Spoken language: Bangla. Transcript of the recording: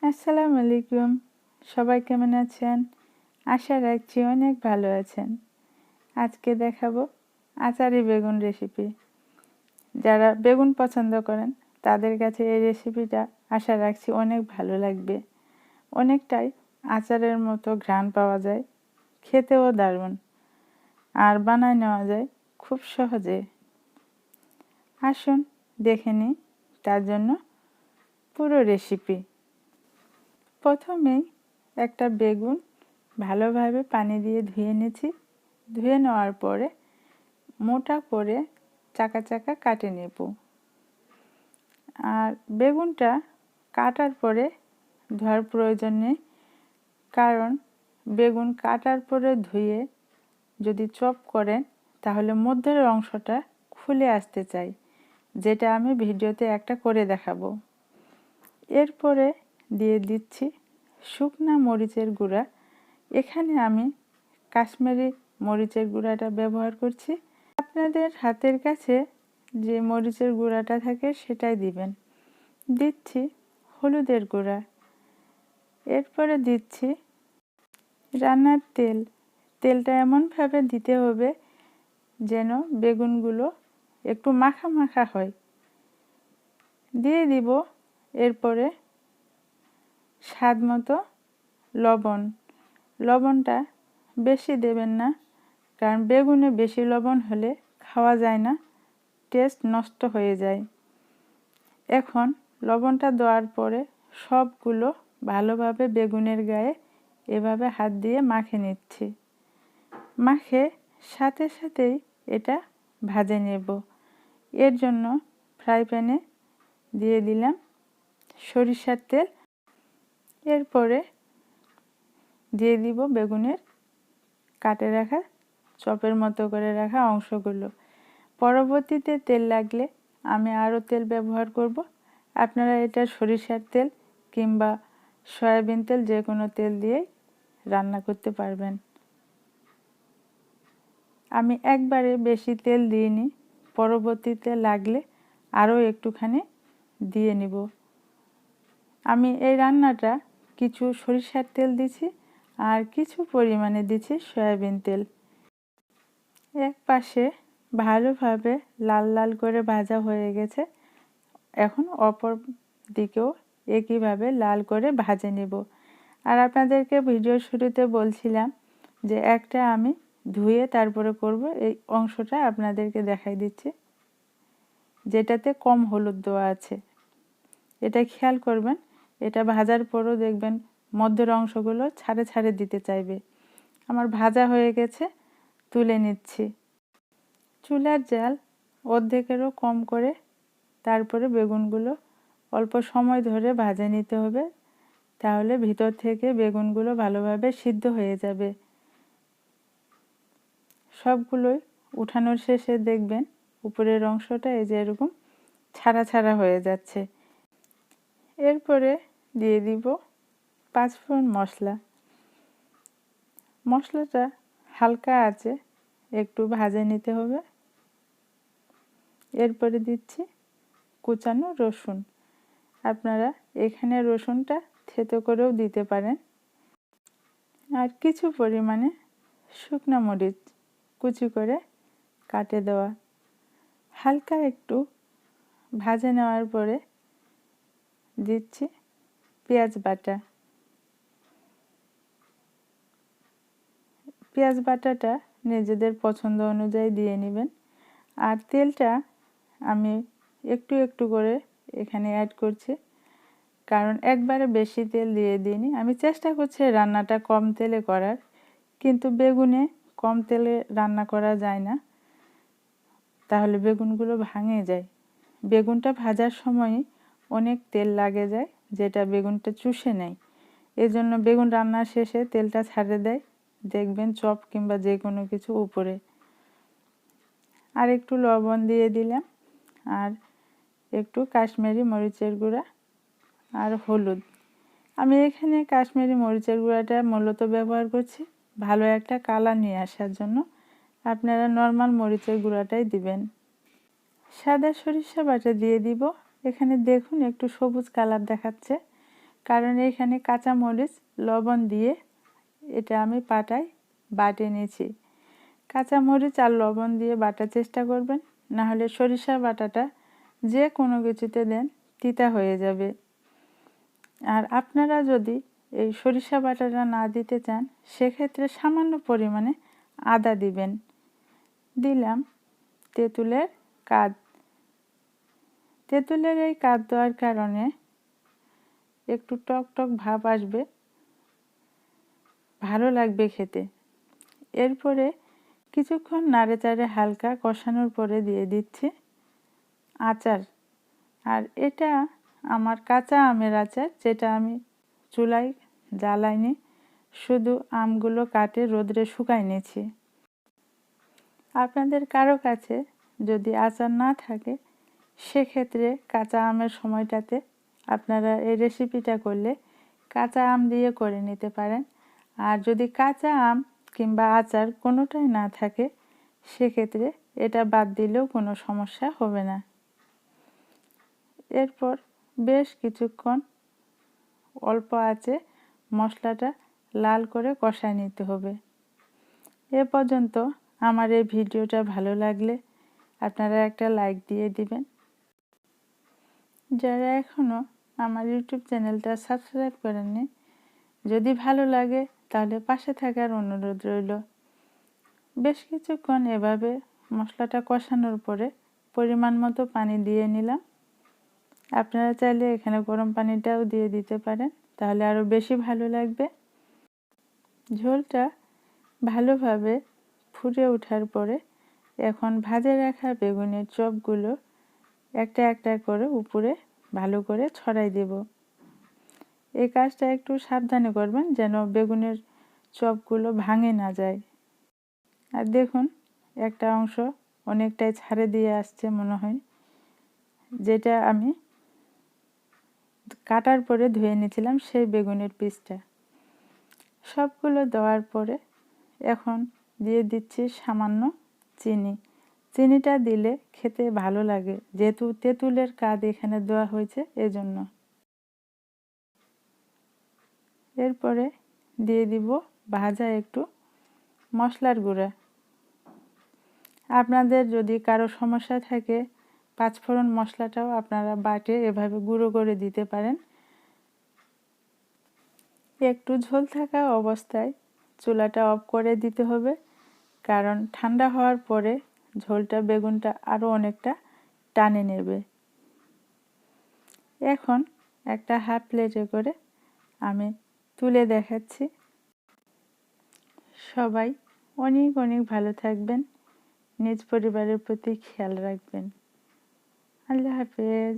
আসসালামু আলাইকুম। সবাই কেমন আছেন? আশা রাখছি অনেক ভালো আছেন। আজকে দেখাবো আচারি বেগুন রেসিপি। যারা বেগুন পছন্দ করেন তাদের কাছে এই রেসিপিটা আশা রাখছি অনেক ভালো লাগবে। অনেকটাই আচারের মতো ঘ্রাণ পাওয়া যায়, খেতেও দারুণ, আর বানায় নেওয়া যায় খুব সহজে। আসুন দেখে নিই তার জন্য পুরো রেসিপি। প্রথমেই একটা বেগুন ভালোভাবে পানি দিয়ে ধুয়ে নিয়েছি। ধুয়ে নেওয়ার পরে মোটা করে চাকা চাকা কাটে নেব। আর বেগুনটা কাটার পরে ধোয়ার প্রয়োজন নেই, কারণ বেগুন কাটার পরে ধুয়ে যদি চপ করেন তাহলে মধ্যের অংশটা খুলে আসতে চাই, যেটা আমি ভিডিওতে একটা করে দেখাবো। এরপরে দিয়ে দিচ্ছি শুকনা মরিচের গুঁড়া। এখানে আমি কাশ্মীরি মরিচের গুঁড়াটা ব্যবহার করছি। আপনাদের হাতের কাছে যে মরিচের গুঁড়াটা থাকে সেটাই দিবেন। দিচ্ছি হলুদের গুঁড়া। এরপরে দিচ্ছি রান্নার তেল। তেলটা এমনভাবে দিতে হবে যেন বেগুনগুলো একটু মাখা মাখা হয়। দিয়ে দিব এরপরে স্বাদ মতো লবণ। লবণটা বেশি দেবেন না, কারণ বেগুনে বেশি লবণ হলে খাওয়া যায় না, টেস্ট নষ্ট হয়ে যায়। এখন লবণটা দেওয়ার পরে সবগুলো ভালোভাবে বেগুনের গায়ে এভাবে হাত দিয়ে মাখে নিচ্ছি। মাখে সাথে সাথেই এটা ভেজে নেব। এর জন্য ফ্রাই প্যানে দিয়ে দিলাম সরিষার তেল। এরপরে দিয়ে দিব বেগুনের কাটে রাখা চপের মতো করে রাখা অংশগুলো। পরবর্তীতে তেল লাগলে আমি আরও তেল ব্যবহার করব। আপনারা এটা সরিষার তেল কিংবা সয়াবিন তেল, যে কোনো তেল দিয়েই রান্না করতে পারবেন। আমি একবারে বেশি তেল দিইনি, পরবর্তীতে লাগলে আরও একটুখানি দিয়ে নিব। আমি এই রান্নাটা কিছু সরিষার তেল দিছি আর কিছু পরিমাণে দিছি সয়াবিন তেল। এক পাশে ভালোভাবে লাল লাল করে ভাজা হয়ে গেছে। এখন অপর দিকেও একইভাবে লাল করে ভেজে নেব। আর আপনাদেরকে ভিডিওর শুরুতে বলছিলাম যে একটা আমি ধুয়ে তারপরে করব, এই অংশটা আপনাদেরকে দেখাই দিচ্ছি, যেটাতে কম হলুদ দেওয়া আছে। এটা খেয়াল করবেন। এটা ভাজার পরও দেখবেন মধ্যের অংশগুলো ছাড়ে ছাড়ে দিতে চাইবে। আমার ভাজা হয়ে গেছে, তুলে নিচ্ছি। চুলার জাল অর্ধেকেরও কম করে তারপরে বেগুনগুলো অল্প সময় ধরে ভাজে নিতে হবে, তাহলে ভিতর থেকে বেগুনগুলো ভালোভাবে সিদ্ধ হয়ে যাবে। সবগুলোই উঠানোর শেষে দেখবেন উপরের অংশটা এই যে এরকম ছাড়া ছাড়া হয়ে যাচ্ছে। এরপরে দিয়ে দিব 5 ফোড়ন মশলা। মশলাটা হালকা আঁচে একটু ভাজে নিতে হবে। এরপরে দিচ্ছি কুচানো রসুন। আপনারা এখানে রসুনটা থেতো করেও দিতে পারেন। আর কিছু পরিমাণে শুকনো মরিচ কুচি করে কাটে দেওয়া। হালকা একটু ভাজে নেওয়ার পরে দিচ্ছি পেঁয়াজ বাটা। পেঁয়াজ বাটাটা নিজেদের পছন্দ অনুযায়ী দিয়ে নেবেন। আর তেলটা আমি একটু একটু করে এখানে অ্যাড করছি, কারণ একবারে বেশি তেল দিয়ে দিইনি। আমি চেষ্টা করছি রান্নাটা কম তেলে করার, কিন্তু বেগুনে কম তেলে রান্না করা যায় না, তাহলে বেগুনগুলো ভাঙে যায়। বেগুনটা ভাজার সময় অনেক তেল লাগে যায়, যেটা বেগুনটা চুষে নেয়। এজন্য বেগুন রান্নার শেষে তেলটা ছাড়ে দেয়, দেখবেন চপ কিংবা যে কোনো কিছু উপরে। আর একটু লবণ দিয়ে দিলাম, আর একটু কাশ্মীরি মরিচের গুঁড়া আর হলুদ। আমি এখানে কাশ্মীরি মরিচের গুঁড়াটা মূলত ব্যবহার করছি ভালো একটা কালার নিয়ে আসার জন্য। আপনারা নর্মাল মরিচের গুঁড়াটাই দিবেন। সাদা সরিষা বাটা দিয়ে দিব। এখানে দেখুন একটু সবুজ কালার দেখাচ্ছে, কারণ এখানে কাঁচামরিচ লবণ দিয়ে এটা আমি পাটায় বাটে নিয়েছি। কাঁচামরিচ আর লবণ দিয়ে বাটার চেষ্টা করবেন, না হলে সরিষা বাটাটা যে কোনো কিছুতে দেন তিতা হয়ে যাবে। আর আপনারা যদি এই সরিষা বাটাটা না দিতে চান সেক্ষেত্রে সামান্য পরিমাণে আদা দিবেন। দিলাম তেঁতুলের কাদ। তেঁতুলের এই কাদ দেওয়ার কারণে একটু টক টক ভাব আসবে, ভালো লাগবে খেতে। এরপরে কিছুক্ষণ নাড়েচাড়ে হালকা কষানোর পরে দিয়ে দিচ্ছি আচার। আর এটা আমার কাঁচা আমের আচার, যেটা আমি চুলায় জ্বালাইনি, শুধু আমগুলো কাটে রোদে শুকাই নিয়েছি। আপনাদের কারো কাছে যদি আচার না থাকে সেক্ষেত্রে কাঁচা আমের সময়টাতে আপনারা এই রেসিপিটা করলে কাঁচা আম দিয়ে করে নিতে পারেন। আর যদি কাঁচা আম কিংবা আচার কোনোটাই না থাকে সেক্ষেত্রে এটা বাদ দিলেও কোনো সমস্যা হবে না। এরপর বেশ কিছুক্ষণ অল্প আঁচে মশলাটা লাল করে কষায় নিতে হবে। এ পর্যন্ত আমার এই ভিডিওটা ভালো লাগলে আপনারা একটা লাইক দিয়ে দিবেন। যারা এখনও আমার ইউটিউব চ্যানেলটা সাবস্ক্রাইব করেননি, যদি ভালো লাগে তাহলে পাশে থাকার অনুরোধ রইল। বেশ কিছুক্ষণ এভাবে মশলাটা কষানোর পরে পরিমাণ মতো পানি দিয়ে নিলাম। আপনারা চাইলে এখানে গরম পানিটাও দিয়ে দিতে পারেন, তাহলে আরও বেশি ভালো লাগবে। ঝোলটা ভালোভাবে ফুটে ওঠার পরে এখন ভাজে রাখা বেগুনের চপগুলো একটা একটা করে উপরে ভালো করে ছড়াই দেব। এই কাজটা একটু সাবধানে করবেন যেন বেগুনের চপগুলো ভাঙে না যায়। আর দেখুন একটা অংশ অনেকটাই ছাড়ে দিয়ে আসছে মনে হয়, যেটা আমি কাটার পরে ধুয়ে নিয়েছিলাম সেই বেগুনের পিসটা। সবগুলো দেওয়ার পরে এখন দিয়ে দিচ্ছি সামান্য চিনি। চিনিটা দিলে খেতে ভালো লাগে, যেহেতু তেঁতুলের কাদ এখানে দেওয়া হয়েছে এজন্য। এরপরে দিয়ে দিব ভাজা একটু মশলার গুঁড়া। আপনাদের যদি কারো সমস্যা থাকে পাঁচফোড়ন মশলাটাও আপনারা বাটে এভাবে গুঁড়ো করে দিতে পারেন। একটু ঝোল থাকা অবস্থায় চুলাটা অফ করে দিতে হবে, কারণ ঠান্ডা হওয়ার পরে ঝোলটা বেগুনটা আরও অনেকটা টানে নেবে। এখন একটা হাফ প্লেটে করে আমি তুলে দেখাচ্ছি। সবাই অনেক অনেক ভালো থাকবেন, নিজ পরিবারের প্রতি খেয়াল রাখবেন। আল্লাহ হাফেজ।